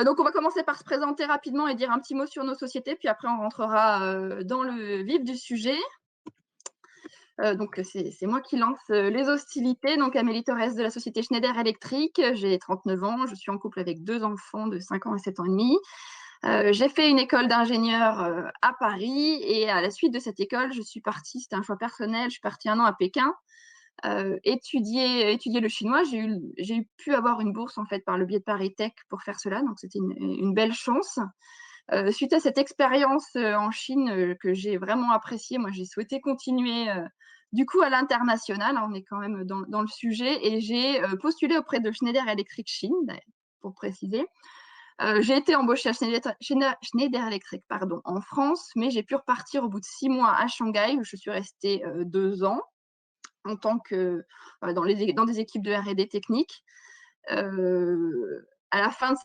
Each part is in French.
Donc, on va commencer par se présenter rapidement et dire un petit mot sur nos sociétés, puis après, on rentrera dans le vif du sujet. Donc, c'est moi qui lance les hostilités. Donc, Amélie Torres de la société Schneider Electric. J'ai 39 ans, je suis en couple avec 2 enfants de 5 ans et 7 ans et demi. J'ai fait une école d'ingénieur à Paris et à la suite de cette école, je suis partie, c'était un choix personnel, je suis partie 1 an à Pékin étudier le chinois. J'ai pu avoir une bourse en fait par le biais de Paris Tech pour faire cela, donc c'était une belle chance. Suite à cette expérience en Chine que j'ai vraiment appréciée, moi j'ai souhaité continuer du coup à l'international, on est quand même dans le sujet, et j'ai postulé auprès de Schneider Electric Chine, pour préciser. J'ai été embauchée à Schneider Electric en France, mais j'ai pu repartir au bout de 6 mois à Shanghai, où je suis restée 2 ans en tant que dans des équipes de R&D technique. À la fin de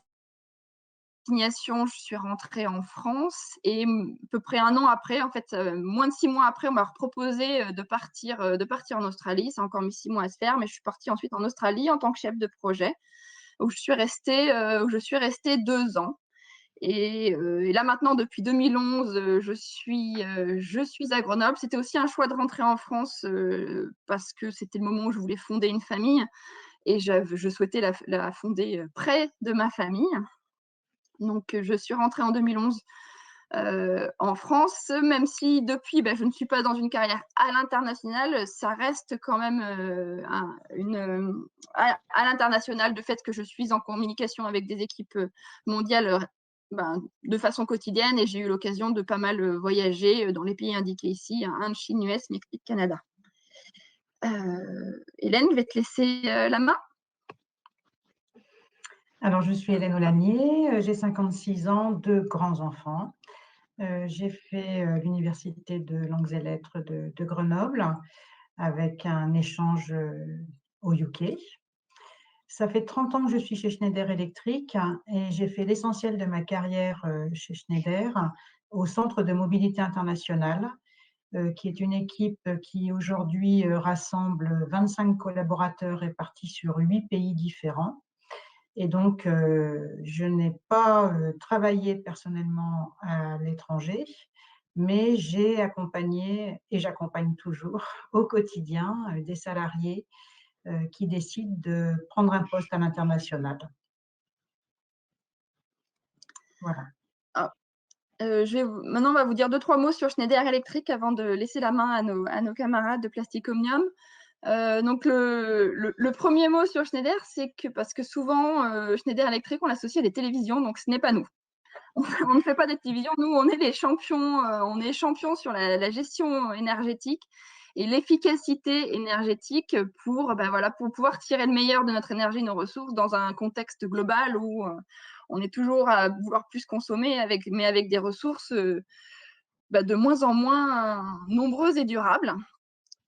signation, je suis rentrée en France et à peu près 1 an après, en fait, moins de 6 mois après, on m'a proposé de partir en Australie. Ça a encore mis 6 mois à se faire, mais je suis partie ensuite en Australie en tant que chef de projet, où je suis restée 2 ans. Et là maintenant, depuis 2011, je suis à Grenoble. C'était aussi un choix de rentrer en France parce que c'était le moment où je voulais fonder une famille et je souhaitais la fonder près de ma famille. Donc, je suis rentrée en 2011 en France, même si depuis, je ne suis pas dans une carrière à l'international, ça reste quand même à l'international, de fait que je suis en communication avec des équipes mondiales de façon quotidienne, et j'ai eu l'occasion de pas mal voyager dans les pays indiqués ici, Inde, Chine, US, Mexique, Canada. Hélène, je vais te laisser la main. Alors, je suis Hélène Olanier, j'ai 56 ans, 2 grands-enfants. J'ai fait l'université de langues et lettres de Grenoble avec un échange au UK. Ça fait 30 ans que je suis chez Schneider Electric et j'ai fait l'essentiel de ma carrière chez Schneider au Centre de mobilité internationale, qui est une équipe qui aujourd'hui rassemble 25 collaborateurs répartis sur 8 pays différents. Et donc, je n'ai pas travaillé personnellement à l'étranger, mais j'ai accompagné et j'accompagne toujours au quotidien des salariés qui décident de prendre un poste à l'international. Voilà. Maintenant, on va vous dire 2-3 mots sur Schneider Electric avant de laisser la main à nos camarades de Plastic Omnium. Donc, le premier mot sur Schneider, c'est que parce que souvent, Schneider Electric, on l'associe à des télévisions, donc ce n'est pas nous. On ne fait pas des télévisions, nous, on est les champions, on est champions sur la gestion énergétique et l'efficacité énergétique pour pouvoir tirer le meilleur de notre énergie, nos ressources, dans un contexte global où on est toujours à vouloir plus consommer, mais avec des ressources de moins en moins nombreuses et durables.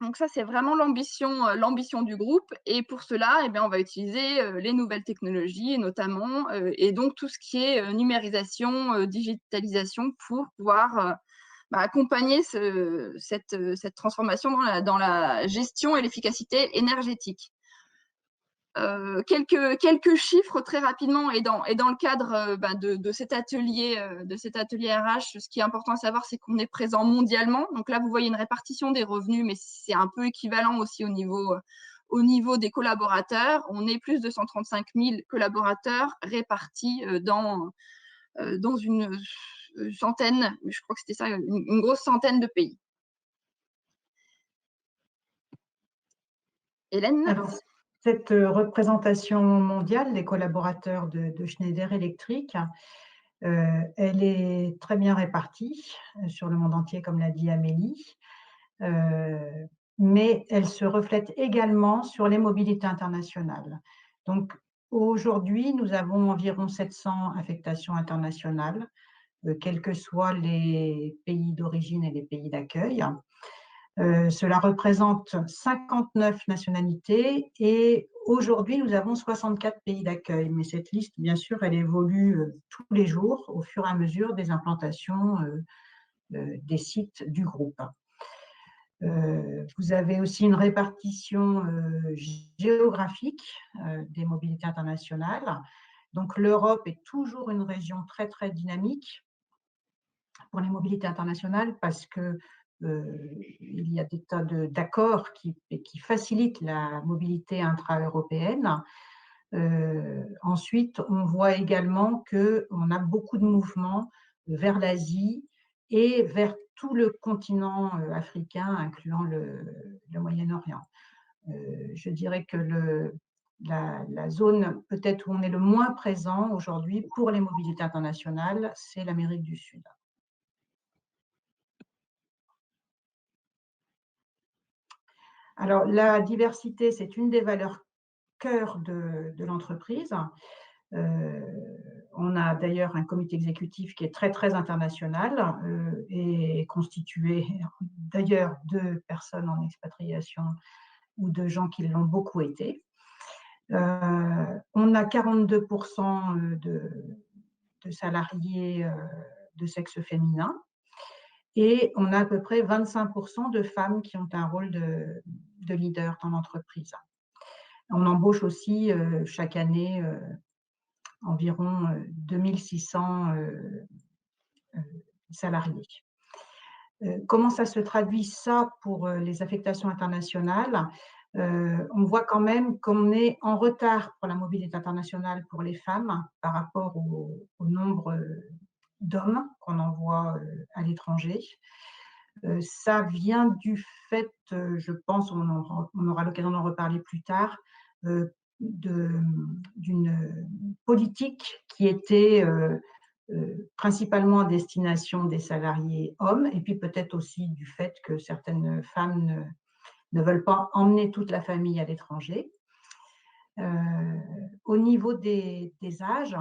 Donc ça, c'est vraiment l'ambition du groupe. Et pour cela, on va utiliser les nouvelles technologies notamment, et donc tout ce qui est numérisation, digitalisation, pour pouvoir accompagner cette transformation dans la gestion et l'efficacité énergétique. Quelques chiffres très rapidement, et dans le cadre de cet atelier RH, ce qui est important à savoir, c'est qu'on est présent mondialement. Donc là, vous voyez une répartition des revenus, mais c'est un peu équivalent aussi au niveau des collaborateurs. On est plus de 135 000 collaborateurs répartis dans une centaine, je crois que c'était ça, une grosse centaine de pays. Hélène ? Alors, cette représentation mondiale des collaborateurs de Schneider Electric, elle est très bien répartie sur le monde entier, comme l'a dit Amélie, mais elle se reflète également sur les mobilités internationales. Donc, aujourd'hui, nous avons environ 700 affectations internationales, quels que soient les pays d'origine et les pays d'accueil. Cela représente 59 nationalités et aujourd'hui, nous avons 64 pays d'accueil. Mais cette liste, bien sûr, elle évolue tous les jours au fur et à mesure des implantations des sites du groupe. Vous avez aussi une répartition géographique des mobilités internationales. Donc l'Europe est toujours une région très, très dynamique pour les mobilités internationales parce que, il y a des tas d'accords qui facilitent la mobilité intra-européenne. Ensuite, on voit également qu'on a beaucoup de mouvements vers l'Asie et vers tout le continent, africain, incluant le Moyen-Orient. Je dirais que la zone peut-être où on est le moins présent aujourd'hui pour les mobilités internationales, c'est l'Amérique du Sud. Alors, la diversité, c'est une des valeurs cœur de l'entreprise. On a d'ailleurs un comité exécutif qui est très, très international et constitué d'ailleurs de personnes en expatriation ou de gens qui l'ont beaucoup été. On a 42% de salariés de sexe féminin et on a à peu près 25% de femmes qui ont un rôle de leader dans l'entreprise. On embauche aussi chaque année environ 2600 salariés. Comment ça se traduit ça pour les affectations internationales? On voit quand même qu'on est en retard pour la mobilité internationale pour les femmes par rapport au nombre d'hommes qu'on envoie à l'étranger. Ça vient du fait, je pense, on aura l'occasion d'en reparler plus tard, d'une politique qui était principalement à destination des salariés hommes, et puis peut-être aussi du fait que certaines femmes ne veulent pas emmener toute la famille à l'étranger. Au niveau des âges,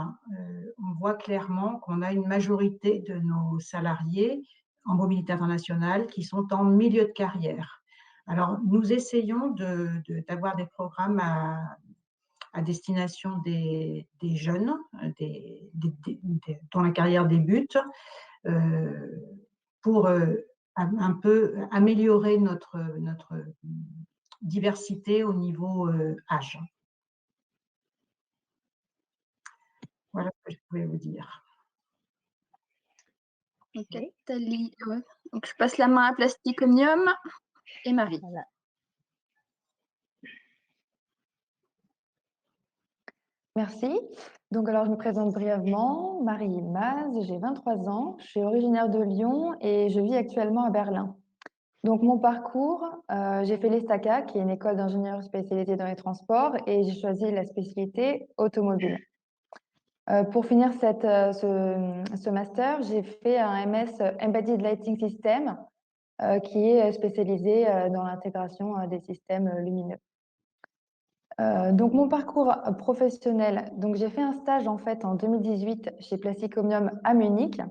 on voit clairement qu'on a une majorité de nos salariés en mobilité internationale qui sont en milieu de carrière. Alors, nous essayons d'avoir des programmes à destination des jeunes, dont la carrière débute, pour un peu améliorer notre diversité au niveau âge. Voilà ce que je pouvais vous dire. Donc, Nathalie, ouais. Donc, je passe la main à Plastic Omnium et Marie. Voilà. Merci. Donc, alors, je me présente brièvement. Marie Maz, j'ai 23 ans, je suis originaire de Lyon et je vis actuellement à Berlin. Donc, mon parcours, j'ai fait l'ESTACA, qui est une école d'ingénieurs spécialisée dans les transports, et j'ai choisi la spécialité automobile. Pour finir ce master, j'ai fait un MS Embedded Lighting System, qui est spécialisé dans l'intégration des systèmes lumineux. Donc, mon parcours professionnel, donc j'ai fait un stage en fait en 2018 chez Plastic Omnium à Munich,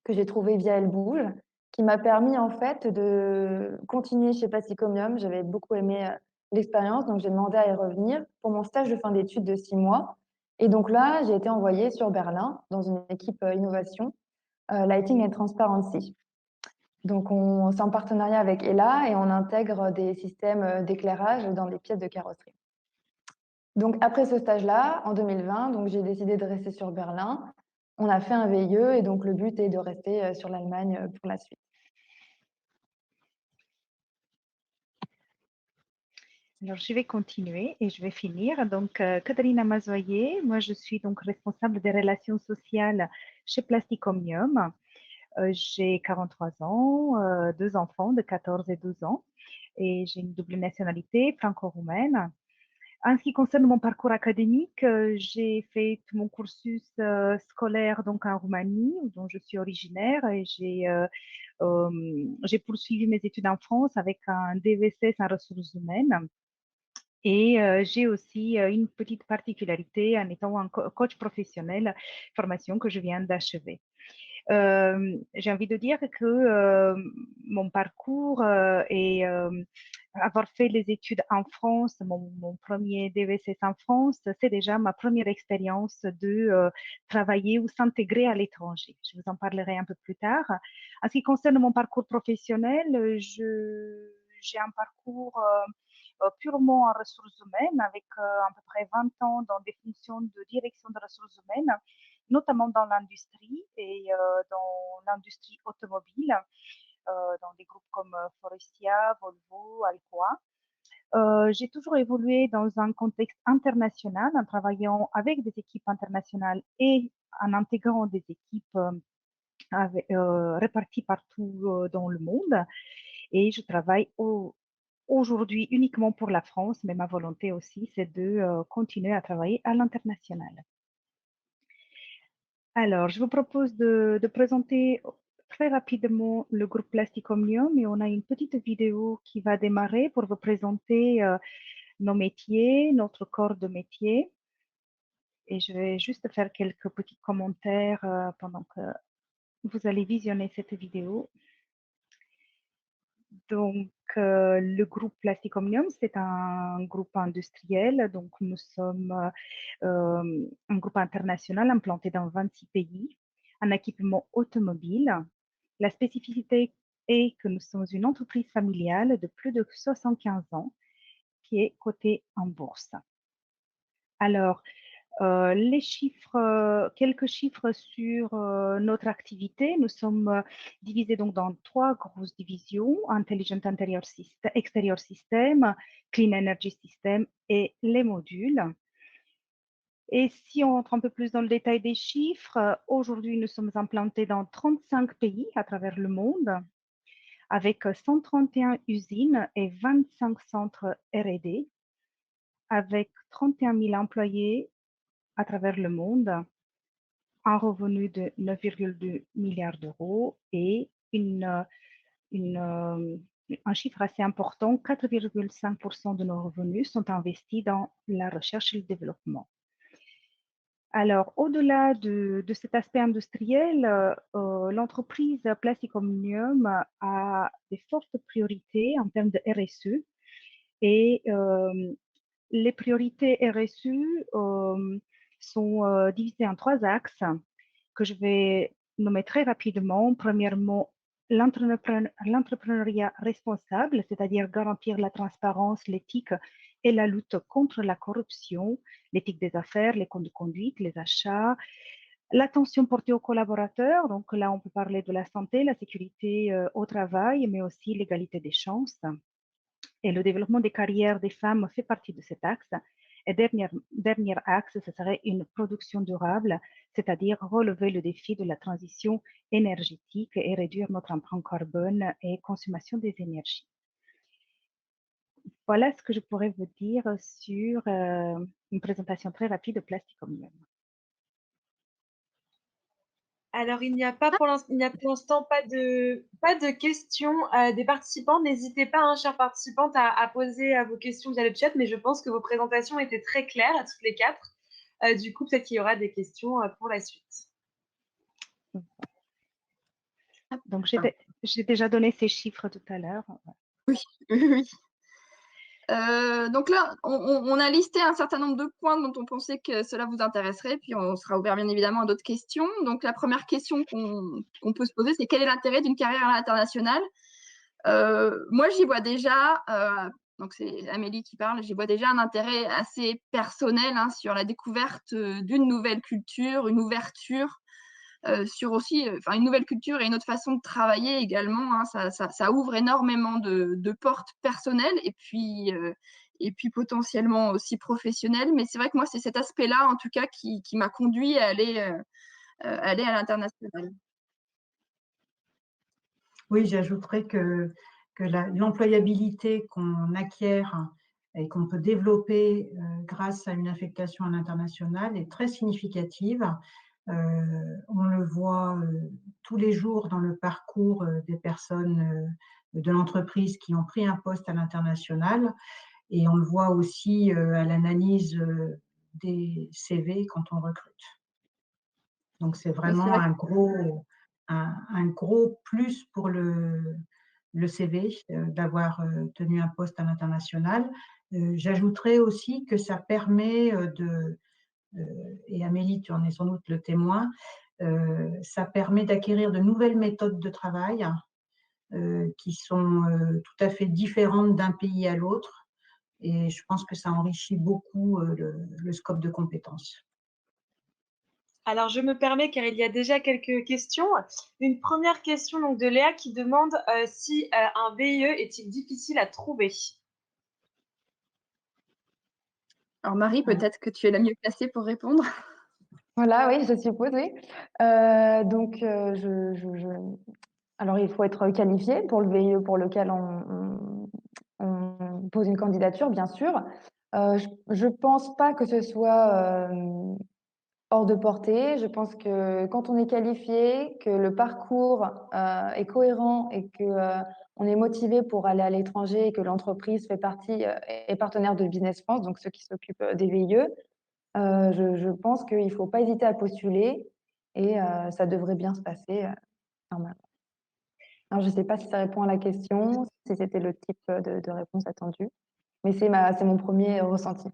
que j'ai trouvé via Elle Bouge, qui m'a permis en fait de continuer chez Plastic Omnium. J'avais beaucoup aimé l'expérience, donc j'ai demandé à y revenir pour mon stage de fin d'études de 6 mois. Et donc là, j'ai été envoyée sur Berlin dans une équipe innovation, Lighting and Transparency. Donc, c'est en partenariat avec ELA et on intègre des systèmes d'éclairage dans les pièces de carrosserie. Donc, après ce stage-là, en 2020, donc j'ai décidé de rester sur Berlin. On a fait un VIE et donc le but est de rester sur l'Allemagne pour la suite. Alors, je vais continuer et je vais finir. Donc, Katharina Mazoyer, moi, je suis donc responsable des relations sociales chez Plastic Omnium. J'ai 43 ans, 2 enfants de 14 et 12 ans et j'ai une double nationalité franco-roumaine. En ce qui concerne mon parcours académique, j'ai fait tout mon cursus scolaire donc en Roumanie, dont je suis originaire, et j'ai poursuivi mes études en France avec un DVSS en ressources humaines. Et j'ai aussi une petite particularité en étant un coach professionnel, formation que je viens d'achever. J'ai envie de dire que mon parcours et avoir fait les études en France, mon premier DVSS en France, c'est déjà ma première expérience de travailler ou s'intégrer à l'étranger. Je vous en parlerai un peu plus tard. En ce qui concerne mon parcours professionnel, j'ai un parcours purement en ressources humaines, avec à peu près 20 ans dans des fonctions de direction de ressources humaines, notamment dans l'industrie et dans l'industrie automobile, dans des groupes comme Forestia, Volvo, Alcoa. J'ai toujours évolué dans un contexte international, en travaillant avec des équipes internationales et en intégrant des équipes réparties partout dans le monde. Et je travaille aujourd'hui uniquement pour la France, mais ma volonté aussi, c'est de continuer à travailler à l'international. Alors, je vous propose de présenter très rapidement le groupe Plastic Omnium, et on a une petite vidéo qui va démarrer pour vous présenter nos métiers, notre corps de métier. Et je vais juste faire quelques petits commentaires pendant que vous allez visionner cette vidéo. Donc, le groupe Plastic Omnium, c'est un groupe industriel. Donc, nous sommes un groupe international implanté dans 26 pays, un équipement automobile. La spécificité est que nous sommes une entreprise familiale de plus de 75 ans qui est cotée en bourse. Alors, les chiffres, quelques chiffres sur notre activité. Nous sommes divisés donc dans 3 grosses divisions: Intelligent Exterior System, Clean Energy System et les modules. Et si on entre un peu plus dans le détail des chiffres, aujourd'hui nous sommes implantés dans 35 pays à travers le monde, avec 131 usines et 25 centres R&D, avec 31 000 employés à travers le monde, un revenu de 9,2 milliards d'euros et un chiffre assez important: 4,5% de nos revenus sont investis dans la recherche et le développement. Alors, au-delà de cet aspect industriel, l'entreprise Plastic Omnium a des fortes priorités en termes de RSE, et les priorités RSE sont divisées en 3 axes que je vais nommer très rapidement. Premièrement, l'entrepreneuriat responsable, c'est-à-dire garantir la transparence, l'éthique et la lutte contre la corruption, l'éthique des affaires, les codes de conduite, les achats. L'attention portée aux collaborateurs, donc là on peut parler de la santé, la sécurité au travail, mais aussi l'égalité des chances. Et le développement des carrières des femmes fait partie de cet axe. Et dernier axe, ce serait une production durable, c'est-à-dire relever le défi de la transition énergétique et réduire notre empreinte carbone et consommation des énergies. Voilà ce que je pourrais vous dire sur une présentation très rapide de Plastic Omnium. Alors, il n'y a pour l'instant pas de questions des participants. N'hésitez pas, hein, chères participantes, à poser vos questions via le chat, mais je pense que vos présentations étaient très claires à toutes les 4. Du coup, peut-être qu'il y aura des questions pour la suite. Donc, j'ai déjà donné ces chiffres tout à l'heure. Oui, oui. Donc là, on a listé un certain nombre de points dont on pensait que cela vous intéresserait, puis on sera ouvert bien évidemment à d'autres questions. Donc la première question qu'on peut se poser, c'est: quel est l'intérêt d'une carrière à l'international? Moi, j'y vois déjà, donc c'est Amélie qui parle, j'y vois déjà un intérêt assez personnel, hein, sur la découverte d'une nouvelle culture, une ouverture sur aussi une nouvelle culture et une autre façon de travailler également, hein. Ça ouvre énormément de portes personnelles et puis potentiellement aussi professionnelles. Mais c'est vrai que moi, c'est cet aspect-là, en tout cas, qui m'a conduit à aller à l'international. Oui, j'ajouterais que l'employabilité qu'on acquiert et qu'on peut développer grâce à une affectation à l'international est très significative. On le voit tous les jours dans le parcours des personnes de l'entreprise qui ont pris un poste à l'international, et on le voit aussi à l'analyse des CV quand on recrute. Donc c'est vraiment un gros plus pour le CV d'avoir tenu un poste à l'international. J'ajouterais aussi que ça permet et Amélie, tu en es sans doute le témoin, ça permet d'acquérir de nouvelles méthodes de travail qui sont tout à fait différentes d'un pays à l'autre. et je pense que ça enrichit beaucoup le scope de compétences. Alors, je me permets, car il y a déjà quelques questions. Une première question donc, de Léa qui demande si un VIE est-il difficile à trouver? Alors Marie, peut-être que tu es la mieux placée pour répondre. Voilà, oui, je suppose, oui. Donc, alors, il faut être qualifié pour le VIE pour lequel on pose une candidature, bien sûr. Je pense pas que ce soit hors de portée. Je pense que quand on est qualifié, que le parcours est cohérent et que on est motivé pour aller à l'étranger et que l'entreprise fait partie est partenaire de Business France, donc ceux qui s'occupent des VIE, je pense qu'il ne faut pas hésiter à postuler et ça devrait bien se passer normalement. Alors, je ne sais pas si ça répond à la question, si c'était le type de réponse attendue, mais c'est mon premier ressenti.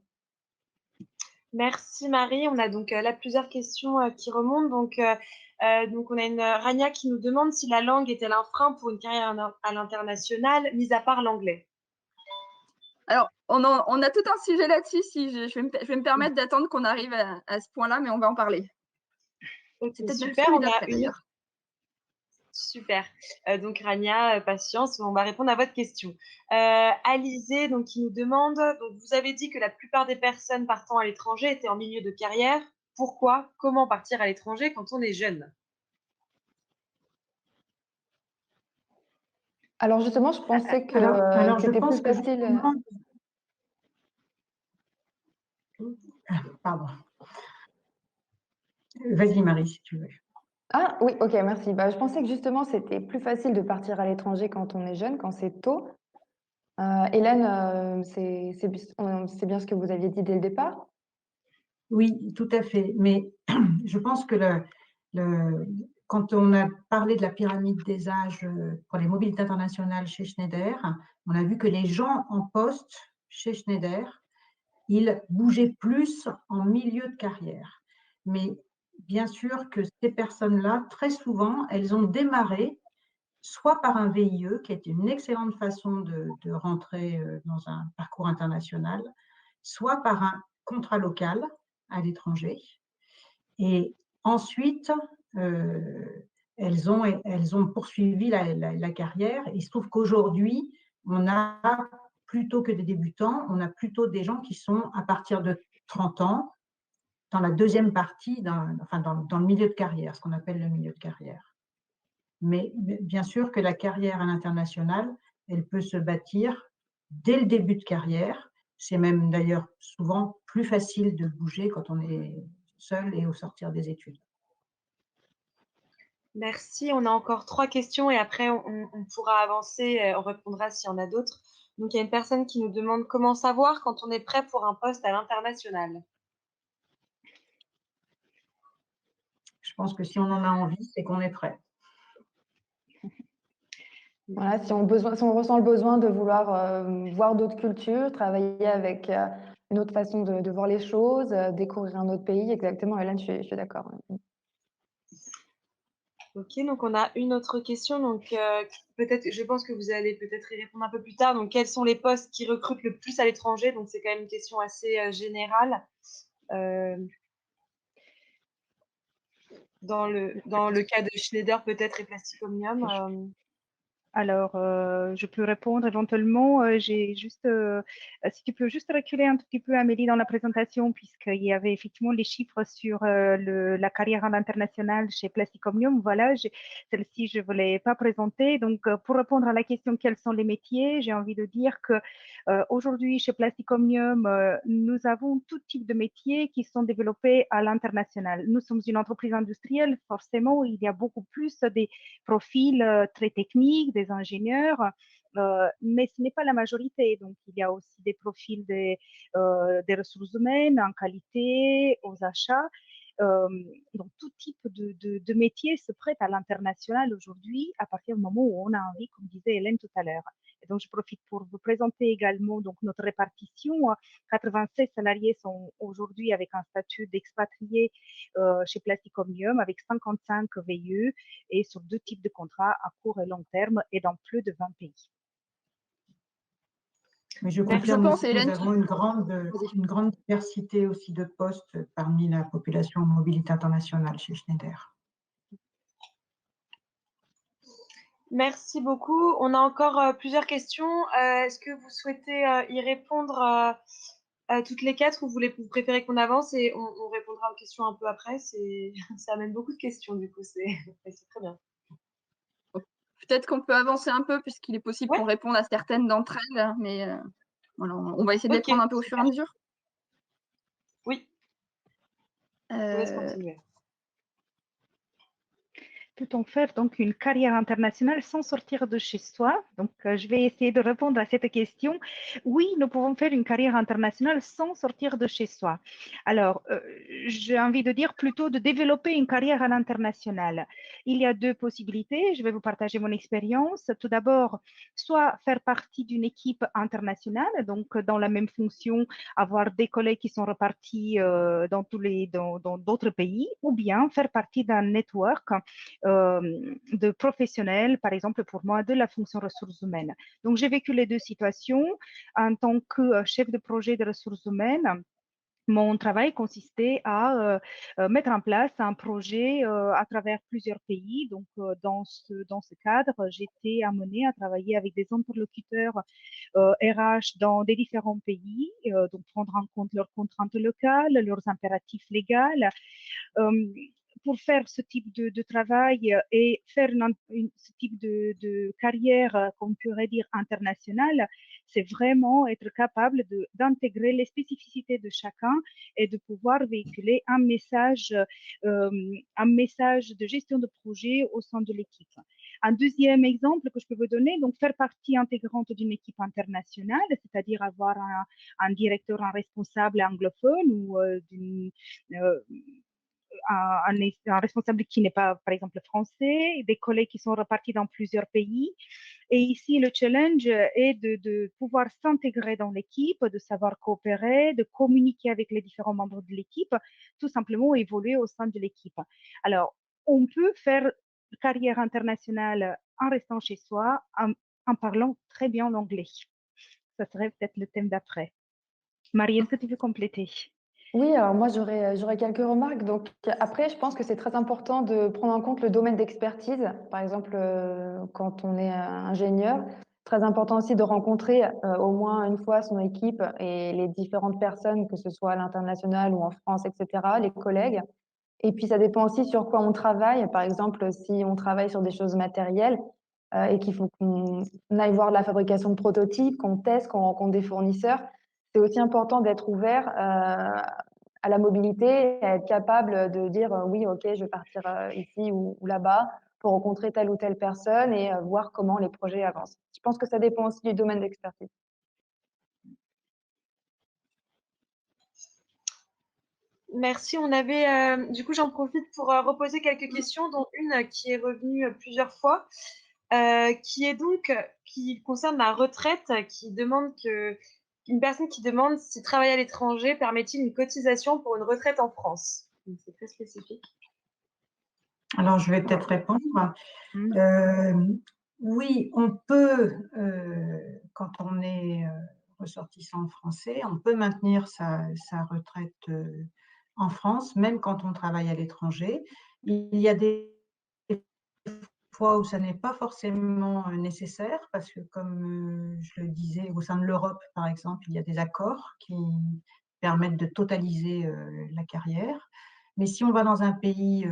Merci Marie. On a donc là plusieurs questions qui remontent. Donc, on a une Rania qui nous demande si la langue est-elle un frein pour une carrière à l'international, mis à part l'anglais. Alors, on a tout un sujet là-dessus. Si je vais me permettre d'attendre qu'on arrive à ce point-là, mais on va en parler. Ok, C'est peut-être super. celui On a d'après, une d'ailleurs. Super. Donc Rania, patience, on va répondre à votre question. Alizé, donc, qui nous demande, donc, vous avez dit que la plupart des personnes partant à l'étranger étaient en milieu de carrière. Pourquoi? Comment partir à l'étranger quand on est jeune? Alors justement, je pensais que Alors je c'était pense plus que facile. justement, pardon. Vas-y Marie, si tu veux. Ah oui, ok, merci. Bah, je pensais que justement, c'était plus facile de partir à l'étranger quand on est jeune, quand c'est tôt. Hélène, c'est bien ce que vous aviez dit dès le départ. Oui, tout à fait. Mais je pense que quand on a parlé de la pyramide des âges pour les mobilités internationales chez Schneider, on a vu que les gens en poste chez Schneider, ils bougeaient plus en milieu de carrière. Mais bien sûr que ces personnes-là, très souvent, elles ont démarré soit par un VIE, qui est une excellente façon de rentrer dans un parcours international, soit par un contrat local à l'étranger. Et ensuite, elles ont poursuivi la carrière. Il se trouve qu'aujourd'hui, on a plutôt que des débutants, on a plutôt des gens qui sont à partir de 30 ans, dans la deuxième partie, dans le milieu de carrière, ce qu'on appelle le milieu de carrière. Mais bien sûr que la carrière à l'international, elle peut se bâtir dès le début de carrière. C'est même d'ailleurs souvent plus facile de bouger quand on est seul et au sortir des études. Merci. On a encore 3 questions et après, on pourra avancer. On répondra s'il y en a d'autres. Donc, il y a une personne qui nous demande comment savoir quand on est prêt pour un poste à l'international. Je pense que si on en a envie, c'est qu'on est prêt. Voilà, si on ressent le besoin de vouloir voir d'autres cultures, travailler avec une autre façon de voir les choses, découvrir un autre pays, exactement, Hélène, je suis d'accord. Ok, donc on a une autre question. Donc, peut-être, je pense que vous allez peut-être y répondre un peu plus tard. Donc, quels sont les postes qui recrutent le plus à l'étranger? Donc, c'est quand même une question assez générale. Dans le cas de Schneider, peut-être, et Plastic Omnium. Alors, je peux répondre éventuellement. J'ai juste, si tu peux juste reculer un tout petit peu, Amélie, dans la présentation, puisqu'il y avait effectivement les chiffres sur la carrière à l'international chez Plastic Omnium. Voilà, celle-ci, je ne voulais pas présenter. Donc, pour répondre à la question quels sont les métiers, j'ai envie de dire que aujourd'hui, chez Plastic Omnium, nous avons tout type de métiers qui sont développés à l'international. Nous sommes une entreprise industrielle, forcément, il y a beaucoup plus des profils très techniques, des ingénieurs, mais ce n'est pas la majorité. Donc, il y a aussi des profils des ressources humaines, en qualité, aux achats. Donc, tout type de métier se prête à l'international aujourd'hui à partir du moment où on a envie, comme disait Hélène tout à l'heure. Et donc, je profite pour vous présenter également donc, notre répartition. 96 salariés sont aujourd'hui avec un statut d'expatrié chez Plastic Omnium avec 55 VIE et sur 2 types de contrats à court et long terme et dans plus de 20 pays. Mais je Merci. confirme Je pense, aussi que Hélène, nous avons vas-y. une grande diversité aussi de postes parmi la population en mobilité internationale chez Schneider. Merci beaucoup. On a encore plusieurs questions. Est-ce que vous souhaitez y répondre toutes les quatre ou vous préférez qu'on avance et on répondra aux questions un peu après? Ça amène beaucoup de questions du coup, c'est très bien. Peut-être qu'on peut avancer un peu puisqu'il est possible Ouais. qu'on réponde à certaines d'entre elles, mais voilà, on va essayer de les Ok, prendre un peu au fur et à super. mesure. Oui, je vous laisse Euh, continuer. Peut-on faire donc une carrière internationale sans sortir de chez soi? Donc, je vais essayer de répondre à cette question. Oui, nous pouvons faire une carrière internationale sans sortir de chez soi. Alors, j'ai envie de dire plutôt de développer une carrière à l'international. Il y a deux possibilités. Je vais vous partager mon expérience. Tout d'abord, soit faire partie d'une équipe internationale, donc dans la même fonction, avoir des collègues qui sont repartis dans d'autres pays, ou bien faire partie d'un network de professionnels, par exemple pour moi, de la fonction ressources humaines. Donc, j'ai vécu les deux situations. En tant que chef de projet de ressources humaines, mon travail consistait à mettre en place un projet à travers plusieurs pays. Donc, dans ce cadre, j'étais amenée à travailler avec des interlocuteurs RH dans des différents pays, donc prendre en compte leurs contraintes locales, leurs impératifs légaux. Pour faire ce type de travail et faire ce type de carrière qu'on pourrait dire internationale, c'est vraiment être capable d'intégrer les spécificités de chacun et de pouvoir véhiculer un message de gestion de projet au sein de l'équipe. Un deuxième exemple que je peux vous donner, donc faire partie intégrante d'une équipe internationale, c'est-à-dire avoir un directeur, un responsable anglophone ou un responsable qui n'est pas, par exemple, français, des collègues qui sont repartis dans plusieurs pays. Et ici, le challenge est de pouvoir s'intégrer dans l'équipe, de savoir coopérer, de communiquer avec les différents membres de l'équipe, tout simplement évoluer au sein de l'équipe. Alors, on peut faire carrière internationale en restant chez soi, en parlant très bien l'anglais. Ça serait peut-être le thème d'après. Marie, est-ce que tu veux compléter? Oui, alors moi j'aurais quelques remarques. Donc après, je pense que c'est très important de prendre en compte le domaine d'expertise. Par exemple, quand on est ingénieur, très important aussi de rencontrer au moins une fois son équipe et les différentes personnes, que ce soit à l'international ou en France, etc., les collègues. Et puis ça dépend aussi sur quoi on travaille. Par exemple, si on travaille sur des choses matérielles et qu'il faut qu'on aille voir la fabrication de prototypes, qu'on teste, qu'on rencontre des fournisseurs, c'est aussi important d'être ouvert à la mobilité, à être capable de dire oui, ok, je vais partir ici ou là-bas pour rencontrer telle ou telle personne et voir comment les projets avancent. Je pense que ça dépend aussi du domaine d'expertise. Merci. On avait, du coup, j'en profite pour reposer quelques questions, dont une qui est revenue plusieurs fois, qui concerne la retraite, qui demande une personne qui demande si travailler à l'étranger permet-il une cotisation pour une retraite en France. C'est très spécifique. Alors, je vais peut-être répondre. Oui, on peut, quand on est ressortissant français, on peut maintenir sa retraite en France, même quand on travaille à l'étranger. Il y a des fois où ça n'est pas forcément nécessaire, parce que comme je le disais, au sein de l'Europe, par exemple, il y a des accords qui permettent de totaliser la carrière. Mais si on va dans un pays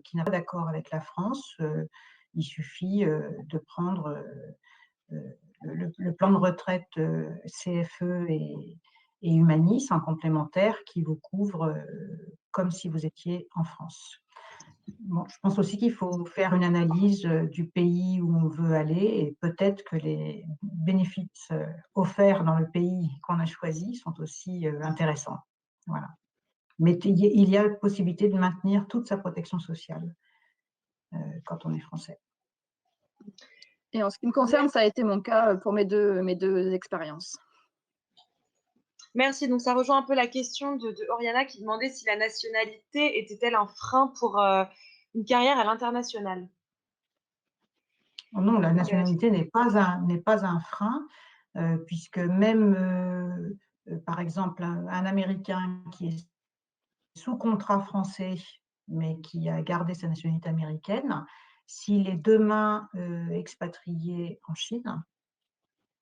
qui n'a pas d'accord avec la France, il suffit de prendre le plan de retraite CFE et Humanis en complémentaire qui vous couvre comme si vous étiez en France. Bon, je pense aussi qu'il faut faire une analyse du pays où on veut aller et peut-être que les bénéfices offerts dans le pays qu'on a choisi sont aussi intéressants. Voilà. Mais il y a la possibilité de maintenir toute sa protection sociale quand on est français. Et en ce qui me concerne, ça a été mon cas pour mes deux expériences. Merci. Donc, ça rejoint un peu la question de Oriana qui demandait si la nationalité était-elle un frein pour une carrière à l'international. Non, la nationalité n'est pas un frein. puisque même, par exemple, un Américain qui est sous contrat français, mais qui a gardé sa nationalité américaine, s'il est demain, expatrié en Chine,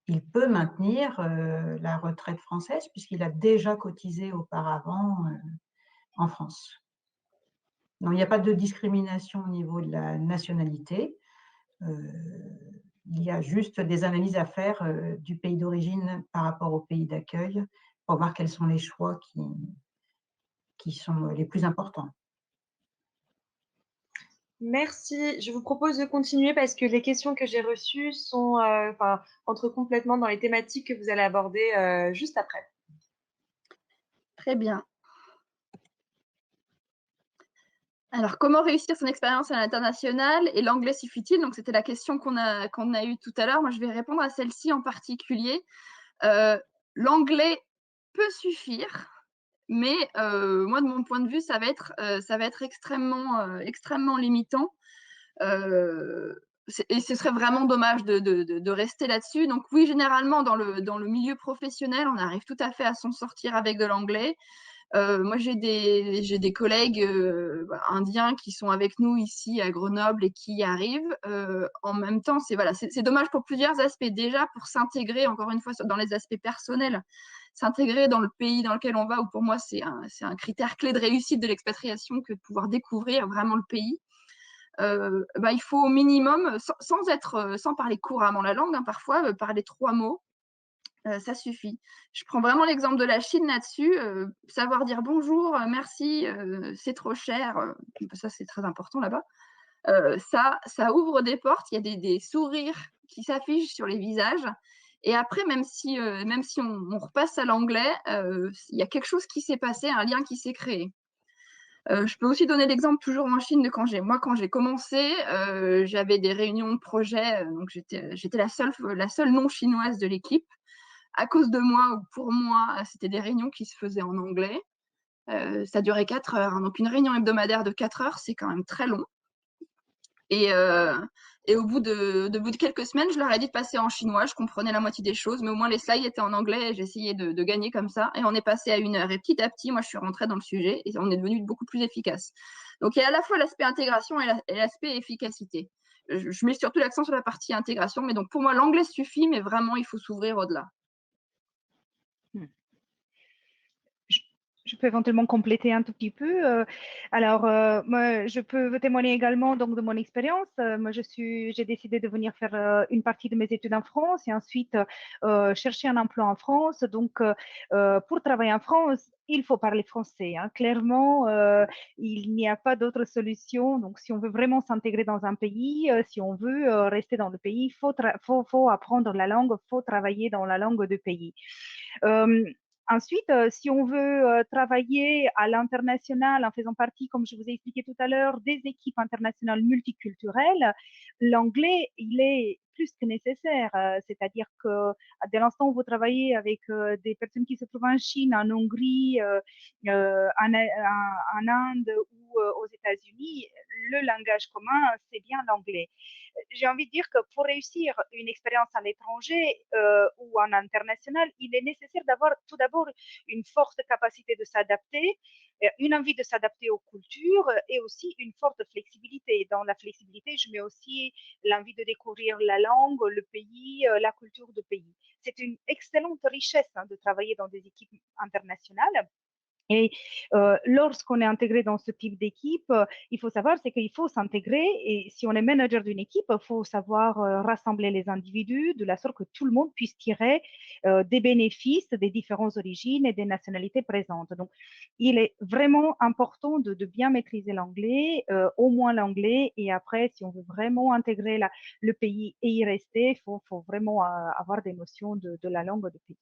il peut maintenir, la retraite française puisqu'il a déjà cotisé auparavant, en France. Donc il n'y a pas de discrimination au niveau de la nationalité. Il y a juste des analyses à faire, du pays d'origine par rapport au pays d'accueil pour voir quels sont les choix qui sont les plus importants. Merci. Je vous propose de continuer parce que les questions que j'ai reçues sont, entrent complètement dans les thématiques que vous allez aborder juste après. Très bien. Alors, comment réussir son expérience à l'international et l'anglais suffit-il? Donc, c'était la question qu'on a eue tout à l'heure. Moi, je vais répondre à celle-ci en particulier. L'anglais peut suffire, mais moi, de mon point de vue, ça va être extrêmement limitant. Et ce serait vraiment dommage de rester là-dessus. Donc oui, généralement, dans le milieu professionnel, on arrive tout à fait à s'en sortir avec de l'anglais. Moi, j'ai des collègues indiens qui sont avec nous ici à Grenoble et qui y arrivent. En même temps, c'est dommage pour plusieurs aspects. Déjà, pour s'intégrer, encore une fois, dans les aspects personnels, s'intégrer dans le pays dans lequel on va, où pour moi, c'est un critère clé de réussite de l'expatriation que de pouvoir découvrir vraiment le pays. Il faut au minimum, sans parler couramment la langue, hein, parfois, parler 3 mots. Ça suffit. Je prends vraiment l'exemple de la Chine là-dessus. Savoir dire bonjour, merci, c'est trop cher, ça c'est très important là-bas. Ça ouvre des portes, il y a des sourires qui s'affichent sur les visages. Et après, même si on repasse à l'anglais, il y a quelque chose qui s'est passé, un lien qui s'est créé. Je peux aussi donner l'exemple toujours en Chine de quand j'ai commencé, j'avais des réunions de projet, donc j'étais la seule non chinoise de l'équipe. À cause de moi ou pour moi, c'était des réunions qui se faisaient en anglais. Ça durait 4 heures. Hein, donc une réunion hebdomadaire de 4 heures, c'est quand même très long. Et au bout de quelques semaines, je leur ai dit de passer en chinois. Je comprenais la moitié des choses, mais au moins les slides étaient en anglais et j'essayais de gagner comme ça. Et on est passé à 1 heure. Et petit à petit, moi, je suis rentrée dans le sujet et on est devenu beaucoup plus efficace. Donc, il y a à la fois l'aspect intégration et l'aspect efficacité. Je mets surtout l'accent sur la partie intégration. Mais donc, pour moi, l'anglais suffit, mais vraiment, il faut s'ouvrir au-delà. Je peux éventuellement compléter un tout petit peu. Moi, je peux vous témoigner également donc de mon expérience. Moi, j'ai décidé de venir faire une partie de mes études en France et ensuite chercher un emploi en France. Donc, pour travailler en France, il faut parler français. Hein. Clairement, il n'y a pas d'autre solution. Donc, si on veut vraiment s'intégrer dans un pays, si on veut rester dans le pays, il faut apprendre la langue, il faut travailler dans la langue du pays. Ensuite, si on veut travailler à l'international en faisant partie, comme je vous ai expliqué tout à l'heure, des équipes internationales multiculturelles, l'anglais, il est plus que nécessaire. C'est-à-dire que dès l'instant où vous travaillez avec des personnes qui se trouvent en Chine, en Hongrie, en Inde ou aux États-Unis, le langage commun, c'est bien l'anglais. J'ai envie de dire que pour réussir une expérience à l'étranger ou en international, il est nécessaire d'avoir tout d'abord une forte capacité de s'adapter, une envie de s'adapter aux cultures et aussi une forte flexibilité. Dans la flexibilité, je mets aussi l'envie de découvrir la langue, le pays, la culture du pays. C'est une excellente richesse de travailler dans des équipes internationales. Et lorsqu'on est intégré dans ce type d'équipe, il faut savoir, c'est qu'il faut s'intégrer. Et si on est manager d'une équipe, il faut savoir rassembler les individus de la sorte que tout le monde puisse tirer des bénéfices des différentes origines et des nationalités présentes. Donc, il est vraiment important de bien maîtriser l'anglais, au moins l'anglais. Et après, si on veut vraiment intégrer le pays et y rester, il faut vraiment avoir des notions de la langue du pays.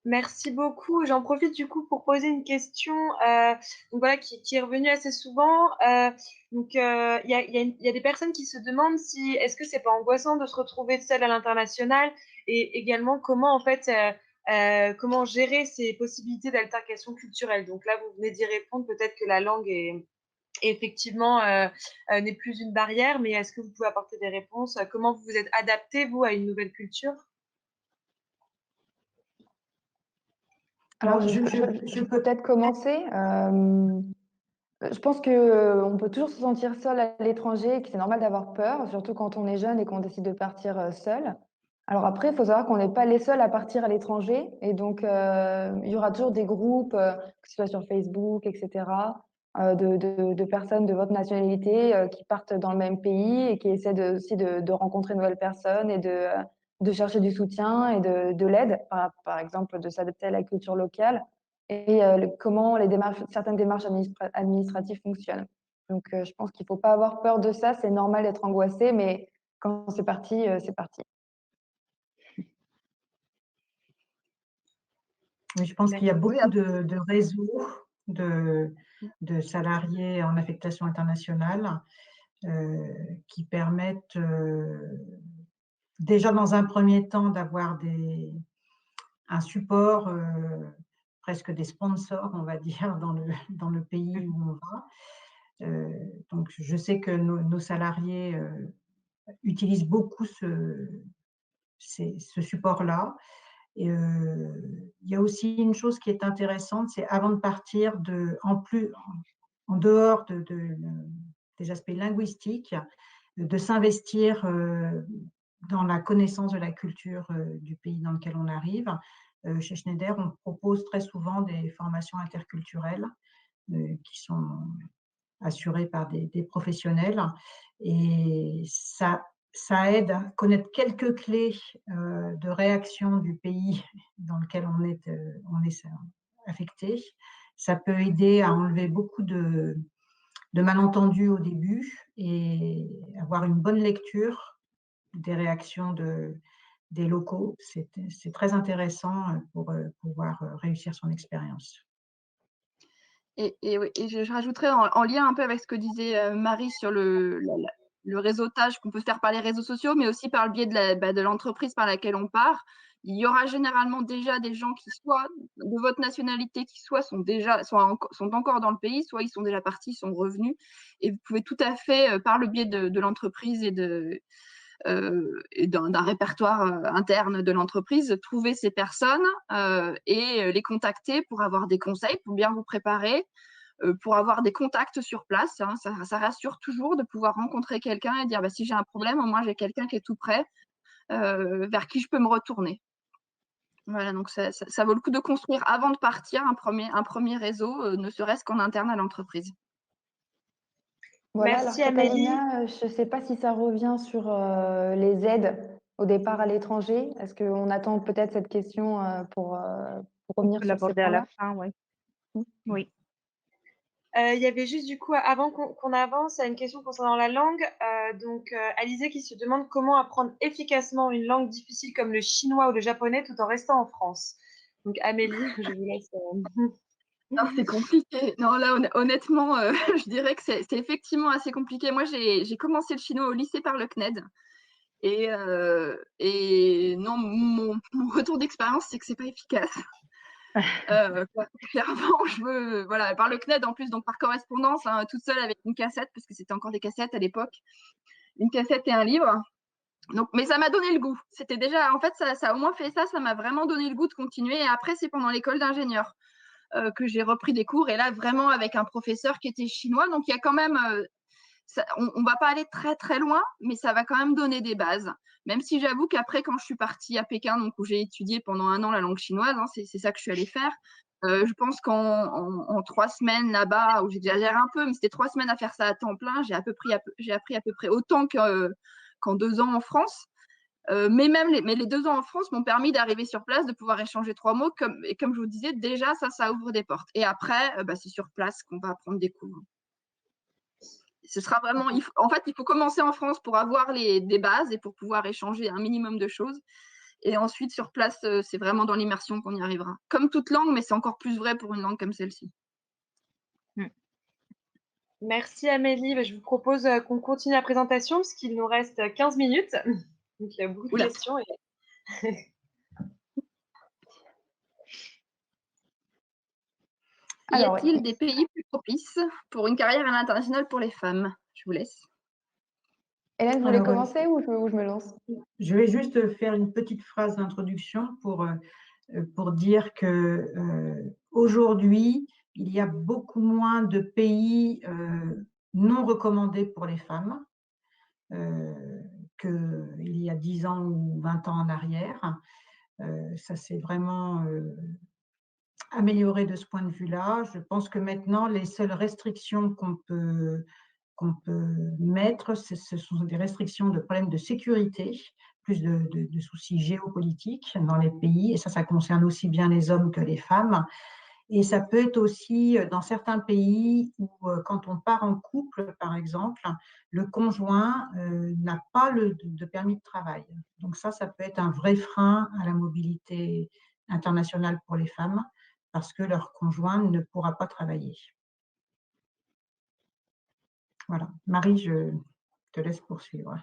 Merci beaucoup. J'en profite du coup pour poser une question donc voilà, qui est revenue assez souvent. Il y a des personnes qui se demandent si est-ce que c'est pas angoissant de se retrouver seule à l'international et également comment en fait comment gérer ces possibilités d'altercation culturelle. Donc là, vous venez d'y répondre, peut-être que la langue est effectivement n'est plus une barrière, mais est-ce que vous pouvez apporter des réponses? Comment vous vous êtes adapté, vous, à une nouvelle culture? Alors, Alors, je peux peut-être commencer. Je pense qu'on peut toujours se sentir seul à l'étranger et que c'est normal d'avoir peur, surtout quand on est jeune et qu'on décide de partir seul. Alors après, il faut savoir qu'on n'est pas les seuls à partir à l'étranger. Et donc, il y aura toujours des groupes, que ce soit sur Facebook, etc., de personnes de votre nationalité qui partent dans le même pays et qui essaient aussi de rencontrer de nouvelles personnes et de chercher du soutien et de l'aide, par exemple, de s'adapter à la culture locale et comment certaines démarches administratives fonctionnent. Donc, je pense qu'il ne faut pas avoir peur de ça. C'est normal d'être angoissé, mais quand c'est parti, c'est parti. Oui, je pense qu'il y a beaucoup Oui, de réseaux de salariés en affectation internationale qui permettent déjà dans un premier temps d'avoir un support, presque des sponsors, on va dire, dans le pays où on va. Donc je sais que nos salariés utilisent beaucoup ce support-là. Et il y a aussi une chose qui est intéressante, c'est avant de partir, en dehors des aspects linguistiques, de s'investir dans la connaissance de la culture du pays dans lequel on arrive. Chez Schneider, on propose très souvent des formations interculturelles qui sont assurées par des professionnels. Et ça aide à connaître quelques clés de réaction du pays dans lequel on est affecté. Ça peut aider à enlever beaucoup de malentendus au début et avoir une bonne lecture des réactions des locaux. C'est très intéressant pour pouvoir réussir son expérience. Et oui, et je rajouterais en lien un peu avec ce que disait Marie sur le réseautage qu'on peut faire par les réseaux sociaux, mais aussi par le biais de l'entreprise par laquelle on part. Il y aura généralement déjà des gens qui, soit de votre nationalité, qui soit sont encore dans le pays, soit ils sont déjà partis, ils sont revenus. Et vous pouvez tout à fait, par le biais de l'entreprise et d'un répertoire interne de l'entreprise, trouver ces personnes et les contacter pour avoir des conseils, pour bien vous préparer, pour avoir des contacts sur place. Hein. Ça rassure toujours de pouvoir rencontrer quelqu'un et dire bah, si j'ai un problème, au moins j'ai quelqu'un qui est tout prêt, vers qui je peux me retourner. Voilà, donc ça vaut le coup de construire avant de partir un premier réseau, ne serait-ce qu'en interne à l'entreprise. Voilà, Merci, alors Amélie. Catalina, je ne sais pas si ça revient sur les aides au départ à l'étranger. Est-ce qu'on attend peut-être cette question pour revenir sur ces L'aborder à la points-là? fin, oui. Oui. Il y avait juste du coup, avant qu'on avance, une question concernant la langue. Alizé qui se demande comment apprendre efficacement une langue difficile comme le chinois ou le japonais tout en restant en France. Donc Amélie, je vous laisse. Alors, c'est compliqué. Non, là, honnêtement, je dirais que c'est effectivement assez compliqué. Moi, j'ai commencé le chinois au lycée par le CNED. Et non, mon retour d'expérience, c'est que c'est pas efficace. Clairement, voilà, par le CNED en plus, donc par correspondance, hein, toute seule avec une cassette, parce que c'était encore des cassettes à l'époque, une cassette et un livre. Donc, mais ça m'a donné le goût. C'était déjà, en fait, ça a au moins fait ça m'a vraiment donné le goût de continuer. Et après, c'est pendant l'école d'ingénieur que j'ai repris des cours. Et là, vraiment avec un professeur qui était chinois. Donc, il y a quand même, on ne va pas aller très, très loin, mais ça va quand même donner des bases. Même si j'avoue qu'après, quand je suis partie à Pékin, donc où j'ai étudié pendant 1 an la langue chinoise, hein, c'est ça que je suis allée faire. Je pense qu'en 3 semaines là-bas, où j'exagère un peu, mais c'était 3 semaines à faire ça à temps plein, j'ai appris à peu près autant qu'en 2 ans en France. Mais les 2 ans en France m'ont permis d'arriver sur place, de pouvoir échanger 3 mots. Et comme je vous disais, déjà, ça ouvre des portes. Et après, c'est sur place qu'on va apprendre des cours. Ce sera vraiment, en fait, il faut commencer en France pour avoir des bases et pour pouvoir échanger un minimum de choses. Et ensuite, sur place, c'est vraiment dans l'immersion qu'on y arrivera. Comme toute langue, mais c'est encore plus vrai pour une langue comme celle-ci. Merci Amélie. Je vous propose qu'on continue la présentation parce qu'il nous reste 15 minutes. Donc il y a beaucoup de questions. Y a-t-il des pays plus propices pour une carrière à l'international pour les femmes? Je vous laisse. Hélène, vous voulez commencer ou je me lance? Je vais juste faire une petite phrase d'introduction pour pour dire que aujourd'hui, il y a beaucoup moins de pays non recommandés pour les femmes qu'il y a 10 ans ou 20 ans en arrière. Ça s'est vraiment amélioré de ce point de vue-là. Je pense que maintenant, les seules restrictions qu'on peut mettre, ce sont des restrictions de problèmes de sécurité, plus de soucis géopolitiques dans les pays, et ça concerne aussi bien les hommes que les femmes. Et ça peut être aussi dans certains pays où, quand on part en couple, par exemple, le conjoint n'a pas de permis de travail. Donc ça peut être un vrai frein à la mobilité internationale pour les femmes, parce que leur conjoint ne pourra pas travailler. Voilà. Marie, je te laisse poursuivre.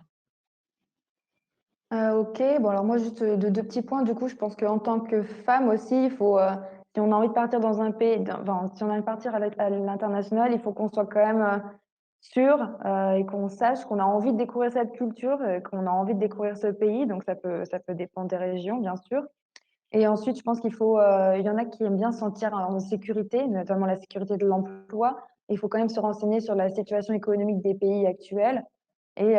Ok, bon alors moi juste deux petits points. Du coup, je pense qu'en tant que femme aussi, il faut, si on a envie de partir dans un pays, enfin, si on a envie de partir à l'international, il faut qu'on soit quand même sûr et qu'on sache qu'on a envie de découvrir cette culture, qu'on a envie de découvrir ce pays. Donc ça peut dépendre des régions, bien sûr. Et ensuite, je pense qu'il faut, il y en a qui aiment bien se sentir en sécurité, notamment la sécurité de l'emploi. Il faut quand même se renseigner sur la situation économique des pays actuels et y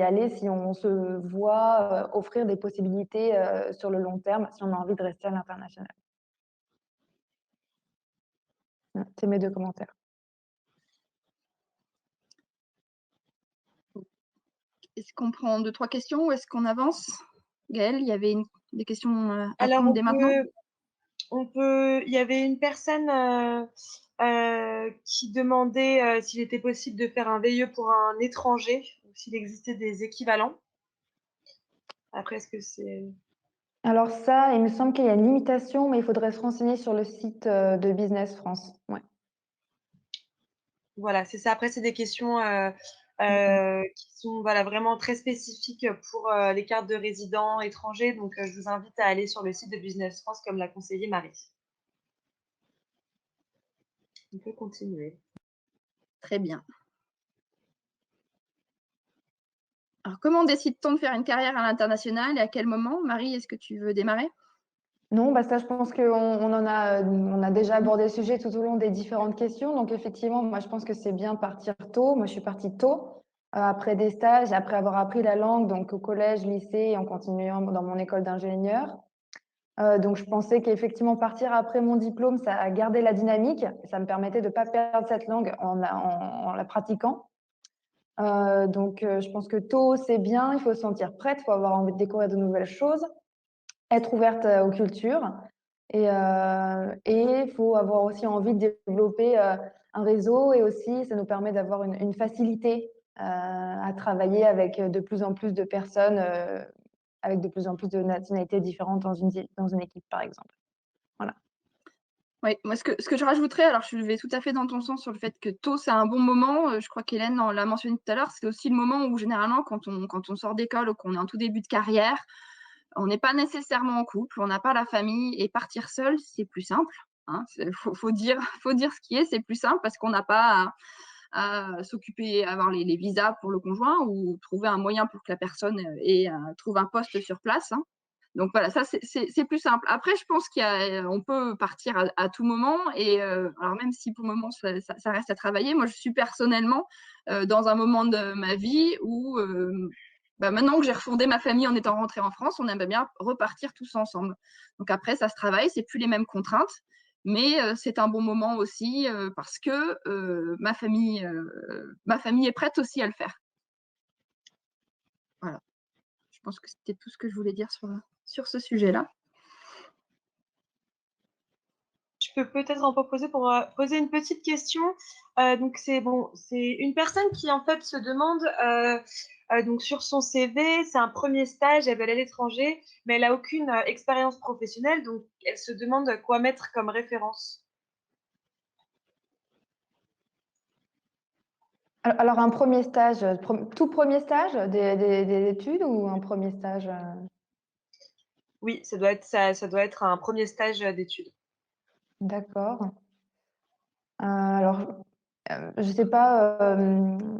aller si on se voit offrir des possibilités sur le long terme, si on a envie de rester à l'international. C'est mes deux commentaires. Est-ce qu'on prend 2-3 questions ou est-ce qu'on avance? Gaëlle, il y avait des questions à Alors, prendre dès maintenant? il y avait une personne qui demandait s'il était possible de faire un VIE pour un étranger, ou s'il existait des équivalents. Après, est-ce que c'est... Alors ça, il me semble qu'il y a une limitation, mais il faudrait se renseigner sur le site de Business France. Ouais. Voilà, c'est ça. Après, c'est des questions qui sont vraiment très spécifiques pour les cartes de résidents étrangers. Donc, je vous invite à aller sur le site de Business France, comme l'a conseillé Marie. On peut continuer. Très bien. Alors, comment décide-t-on de faire une carrière à l'international et à quel moment? Marie, est-ce que tu veux démarrer? Non, bah ça, je pense qu'on on a déjà abordé le sujet tout au long des différentes questions. Donc, effectivement, moi, je pense que c'est bien partir tôt. Moi, je suis partie tôt, après des stages, après avoir appris la langue, donc au collège, lycée, et en continuant dans mon école d'ingénieur. Donc, je pensais qu'effectivement, partir après mon diplôme, ça a gardé la dynamique. Ça me permettait de ne pas perdre cette langue en la pratiquant. Donc, je pense que tôt, c'est bien. Il faut se sentir prête, il faut avoir envie de découvrir de nouvelles choses, être ouverte aux cultures. Et il faut avoir aussi envie de développer un réseau, et aussi, ça nous permet d'avoir une facilité à travailler avec de plus en plus de personnes, avec de plus en plus de nationalités différentes dans une équipe, par exemple. Voilà. Oui, moi, ce que je rajouterais, alors je vais tout à fait dans ton sens sur le fait que tôt, c'est un bon moment. Je crois qu'Hélène l'a mentionné tout à l'heure, c'est aussi le moment où, généralement, quand on sort d'école ou qu'on est en tout début de carrière, on n'est pas nécessairement en couple, on n'a pas la famille, et partir seul, c'est plus simple. Faut dire ce qui est, c'est plus simple parce qu'on n'a pas à s'occuper, avoir les visas pour le conjoint ou trouver un moyen pour que la personne trouve un poste sur place. Donc voilà, ça c'est plus simple. Après, je pense qu'on peut partir à tout moment, et alors même si pour le moment ça reste à travailler, moi je suis personnellement dans un moment de ma vie où maintenant que j'ai refondé ma famille en étant rentrée en France, on aimerait bien repartir tous ensemble. Donc après, ça se travaille, c'est plus les mêmes contraintes, mais c'est un bon moment aussi parce que ma famille est prête aussi à le faire. Voilà. Je pense que c'était tout ce que je voulais dire sur ce sujet-là. Je peux peut-être en proposer pour poser une petite question. Donc c'est une personne qui en fait se demande donc sur son CV, c'est un premier stage, elle veut aller à l'étranger, mais elle n'a aucune expérience professionnelle, donc elle se demande quoi mettre comme référence. Alors, un premier stage, tout premier stage des études, ou un premier stage Oui, ça doit être un premier stage d'études. D'accord. Alors, je ne sais pas,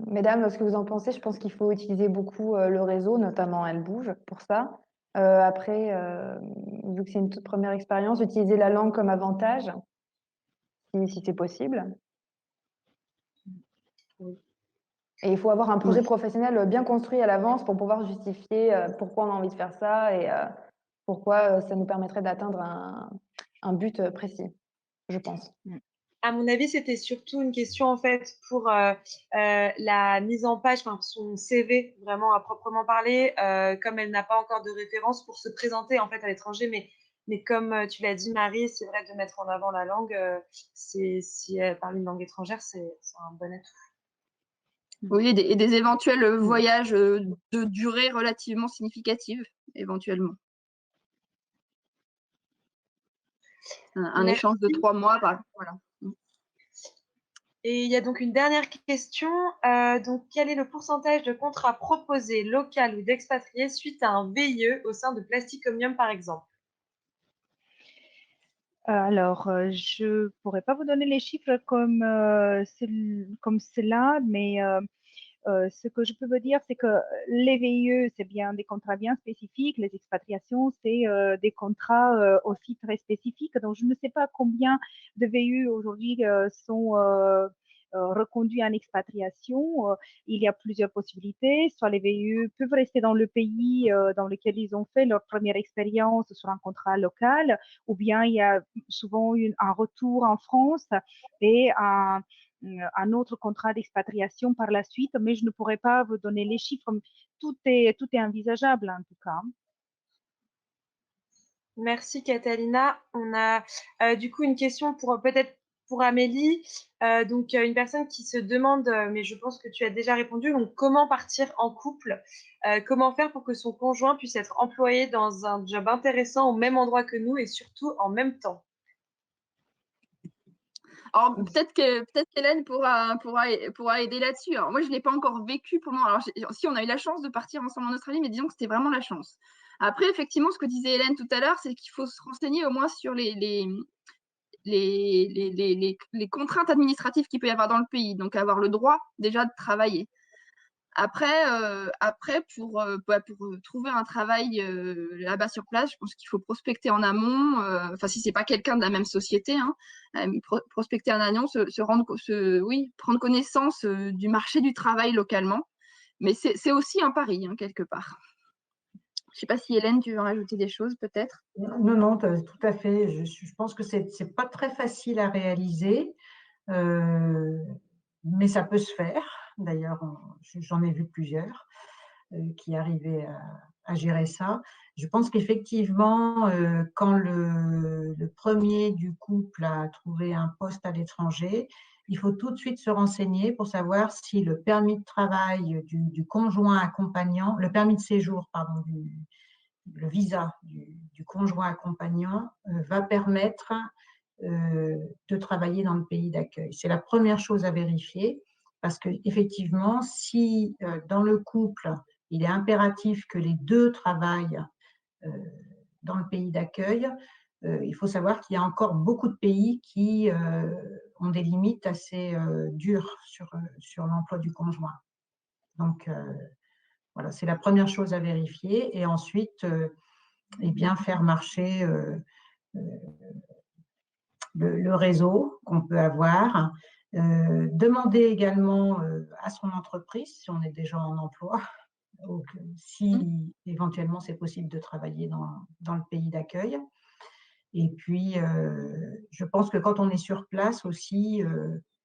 mesdames, ce que vous en pensez. Je pense qu'il faut utiliser beaucoup le réseau, notamment Elle Bouge, pour ça. Après, vu que c'est une toute première expérience, utiliser la langue comme avantage, si c'est possible. Oui. Et il faut avoir un projet Ouais. professionnel bien construit à l'avance pour pouvoir justifier pourquoi on a envie de faire ça et pourquoi ça nous permettrait d'atteindre un but précis, je pense. À mon avis, c'était surtout une question en fait pour la mise en page, enfin son CV vraiment à proprement parler, comme elle n'a pas encore de référence pour se présenter en fait à l'étranger, mais comme tu l'as dit Marie, c'est vrai de mettre en avant la langue, si elle parle une langue étrangère, c'est un bon atout. Oui, et des éventuels voyages de durée relativement significative, éventuellement. Un échange de 3 mois, voilà. Et il y a donc une dernière question. Donc, quel est le pourcentage de contrats proposés local ou d'expatriés suite à un VIE au sein de Plastic Omnium, par exemple? Alors, je pourrais pas vous donner les chiffres comme, comme cela, mais ce que je peux vous dire, c'est que les VIE, c'est bien des contrats bien spécifiques. Les expatriations, c'est des contrats aussi très spécifiques. Donc, je ne sais pas combien de VIE aujourd'hui sont reconduits en expatriation. Il y a plusieurs possibilités. Soit les VIE peuvent rester dans le pays dans lequel ils ont fait leur première expérience sur un contrat local, ou bien il y a souvent un retour en France et un autre contrat d'expatriation par la suite, mais je ne pourrais pas vous donner les chiffres. Tout est envisageable en tout cas. Merci Catalina. On a du coup une question pour peut-être pour Amélie. Donc une personne qui se demande, mais je pense que tu as déjà répondu, donc comment partir en couple? Comment faire pour que son conjoint puisse être employé dans un job intéressant au même endroit que nous et surtout en même temps? Alors peut-être qu'Hélène pourra aider là-dessus. Alors moi, je ne l'ai pas encore vécu pour moi. Alors si on a eu la chance de partir ensemble en Australie, mais disons que c'était vraiment la chance. Après, effectivement, ce que disait Hélène tout à l'heure, c'est qu'il faut se renseigner au moins sur les contraintes administratives qu'il peut y avoir dans le pays. Donc avoir le droit déjà de travailler. Après pour trouver un travail là-bas sur place, je pense qu'il faut prospecter en amont. Enfin, si c'est pas quelqu'un de la même société, hein, prospecter en amont, prendre connaissance du marché du travail localement. Mais c'est aussi un pari, hein, quelque part. Je sais pas si Hélène, tu veux rajouter des choses peut-être? Non, non, tout à fait. Je pense que c'est pas très facile à réaliser, mais ça peut se faire. D'ailleurs, j'en ai vu plusieurs qui arrivaient à gérer ça. Je pense qu'effectivement, quand le premier du couple a trouvé un poste à l'étranger, il faut tout de suite se renseigner pour savoir si le permis de travail du conjoint accompagnant, le permis de séjour, pardon, le visa du conjoint accompagnant va permettre de travailler dans le pays d'accueil. C'est la première chose à vérifier parce qu'effectivement, si dans le couple, il est impératif que les deux travaillent dans le pays d'accueil, il faut savoir qu'il y a encore beaucoup de pays qui ont des limites assez dures sur l'emploi du conjoint. Donc, voilà, c'est la première chose à vérifier. Et ensuite, eh bien, faire marcher le réseau qu'on peut avoir. Demander également à son entreprise, si on est déjà en emploi, donc, si éventuellement c'est possible de travailler dans le pays d'accueil. Et puis, je pense que quand on est sur place aussi,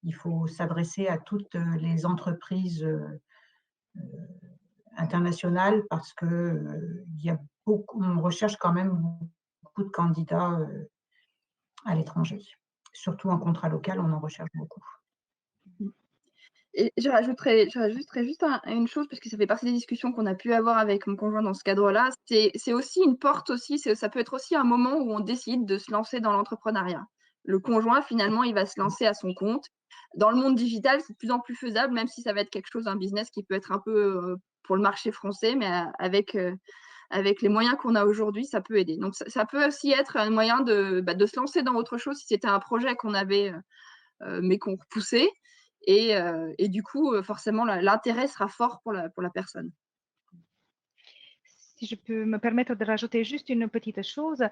il faut s'adresser à toutes les entreprises internationales parce que on recherche quand même beaucoup de candidats à l'étranger. Surtout en contrat local, on en recherche beaucoup. Et je rajouterais juste une chose, parce que ça fait partie des discussions qu'on a pu avoir avec mon conjoint dans ce cadre-là. C'est aussi une porte aussi, ça peut être aussi un moment où on décide de se lancer dans l'entrepreneuriat. Le conjoint, finalement, il va se lancer à son compte. Dans le monde digital, c'est de plus en plus faisable, même si ça va être quelque chose, un business qui peut être un peu pour le marché français, mais avec les moyens qu'on a aujourd'hui, ça peut aider. Donc, ça peut aussi être un moyen de se lancer dans autre chose si c'était un projet qu'on avait, mais qu'on repoussait. Et du coup, forcément, l'intérêt sera fort pour la personne. si je peux me permettre de rajouter juste une petite chose,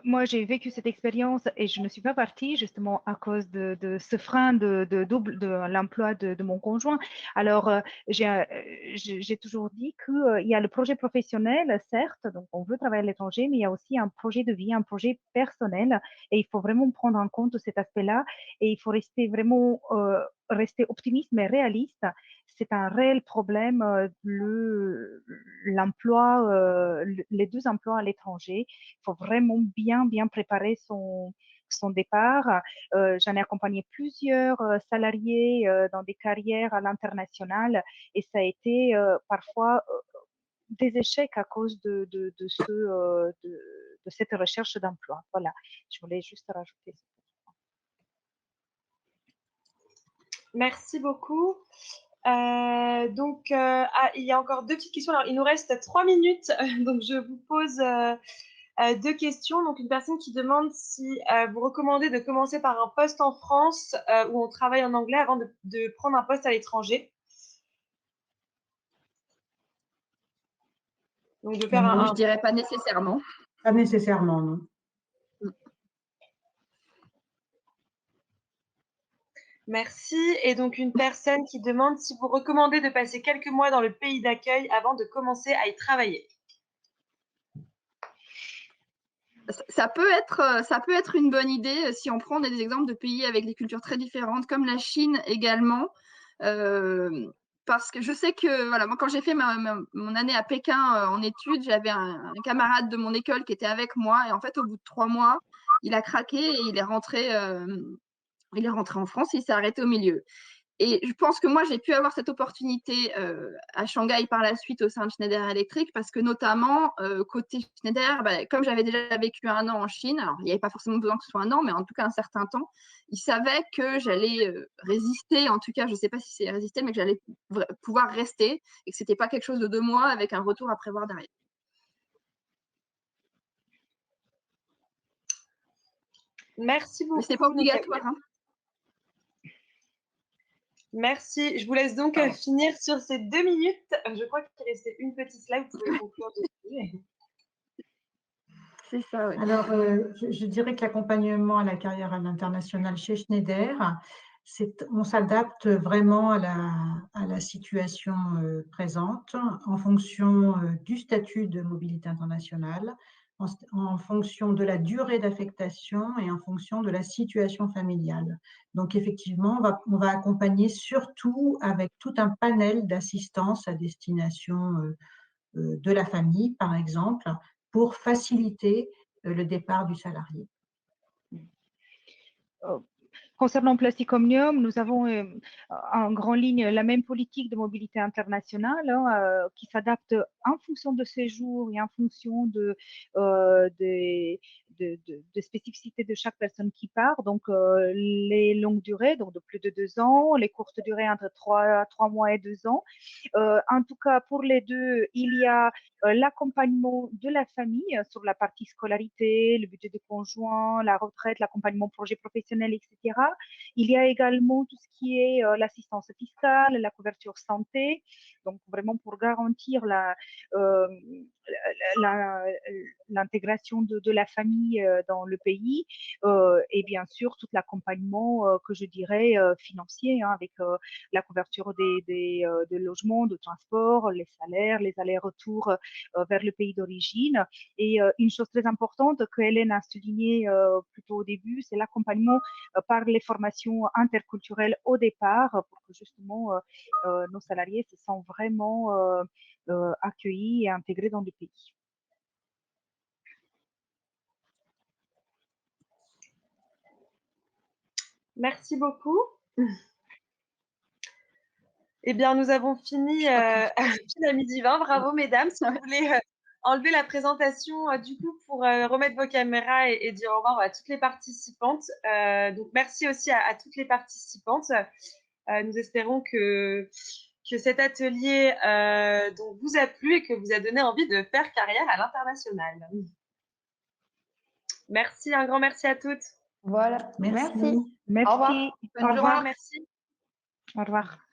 moi j'ai vécu cette expérience et je ne suis pas partie justement à cause de ce frein de l'emploi de mon conjoint. Alors j'ai toujours dit qu'il y a le projet professionnel, certes, donc on veut travailler à l'étranger, mais il y a aussi un projet de vie, un projet personnel, et il faut vraiment prendre en compte cet aspect-là, et il faut rester vraiment rester optimiste mais réaliste. C'est un réel problème, l'emploi, les 2 emplois à l'étranger. Il faut vraiment bien préparer son départ. J'en ai accompagné plusieurs salariés dans des carrières à l'international, et ça a été parfois des échecs à cause de cette recherche d'emploi. Voilà, je voulais juste rajouter ça. Merci beaucoup. Donc, il y a encore 2 petites questions. Alors, il nous reste 3 minutes, donc je vous pose 2 questions. Donc, une personne qui demande si vous recommandez de commencer par un poste en France où on travaille en anglais avant de prendre un poste à l'étranger. Donc, de faire Je dirais pas nécessairement. Pas nécessairement, non. Merci. Et donc, une personne qui demande si vous recommandez de passer quelques mois dans le pays d'accueil avant de commencer à y travailler. Ça peut être une bonne idée si on prend des exemples de pays avec des cultures très différentes, comme la Chine également. Parce que je sais que, voilà, moi, quand j'ai fait mon année à Pékin en études, j'avais un camarade de mon école qui était avec moi. Et en fait, au bout de 3 mois, il a craqué et il est rentré en France, il s'est arrêté au milieu. Et je pense que moi, j'ai pu avoir cette opportunité à Shanghai par la suite au sein de Schneider Electric parce que notamment, côté Schneider, comme j'avais déjà vécu 1 an en Chine, alors il n'y avait pas forcément besoin que ce soit 1 an, mais en tout cas un certain temps, ils savaient que j'allais résister, en tout cas, je ne sais pas si c'est résister, mais que j'allais pouvoir rester et que ce n'était pas quelque chose de 2 mois avec un retour à prévoir derrière. Merci beaucoup. Mais ce n'est pas obligatoire. Hein. Merci. Je vous laisse donc finir sur ces 2 minutes. Je crois qu'il restait une petite slide. Vous pouvez conclure dessus. C'est ça, oui. Alors, je dirais que l'accompagnement à la carrière à l'international chez Schneider, on s'adapte vraiment à la situation présente en fonction du statut de mobilité internationale, en fonction de la durée d'affectation et en fonction de la situation familiale. Donc, effectivement, on va accompagner surtout avec tout un panel d'assistance à destination de la famille, par exemple, pour faciliter le départ du salarié. Concernant Plastic Omnium, nous avons en grande ligne la même politique de mobilité internationale qui s'adapte en fonction de séjour et en fonction des spécificités de chaque personne qui part. Donc, les longues durées, donc de plus de 2 ans, les courtes durées entre 3 mois et 2 ans. En tout cas, pour les deux, il y a l'accompagnement de la famille sur la partie scolarité, le budget de conjoint, la retraite, l'accompagnement projet professionnel, etc. Il y a également tout ce qui est l'assistance fiscale, la couverture santé, donc vraiment pour garantir l'intégration de la famille dans le pays et bien sûr tout l'accompagnement que je dirais financier avec la couverture des logements, de transport, les salaires, les allers-retours vers le pays d'origine. Et une chose très importante que Hélène a souligné plus tôt au début, c'est l'accompagnement par les formations interculturelles au départ pour que justement nos salariés se sentent vraiment accueillis et intégrés dans le pays. Merci beaucoup. Eh bien, nous avons fini à 12h20. Bravo, mesdames. Si vous voulez enlever la présentation du coup pour remettre vos caméras et dire au revoir à toutes les participantes. Donc, merci aussi à toutes les participantes. Nous espérons que cet atelier donc vous a plu et que vous a donné envie de faire carrière à l'international. Merci, un grand merci à toutes. Voilà, merci. Merci. Merci. Au revoir. Au revoir. Merci. Au revoir.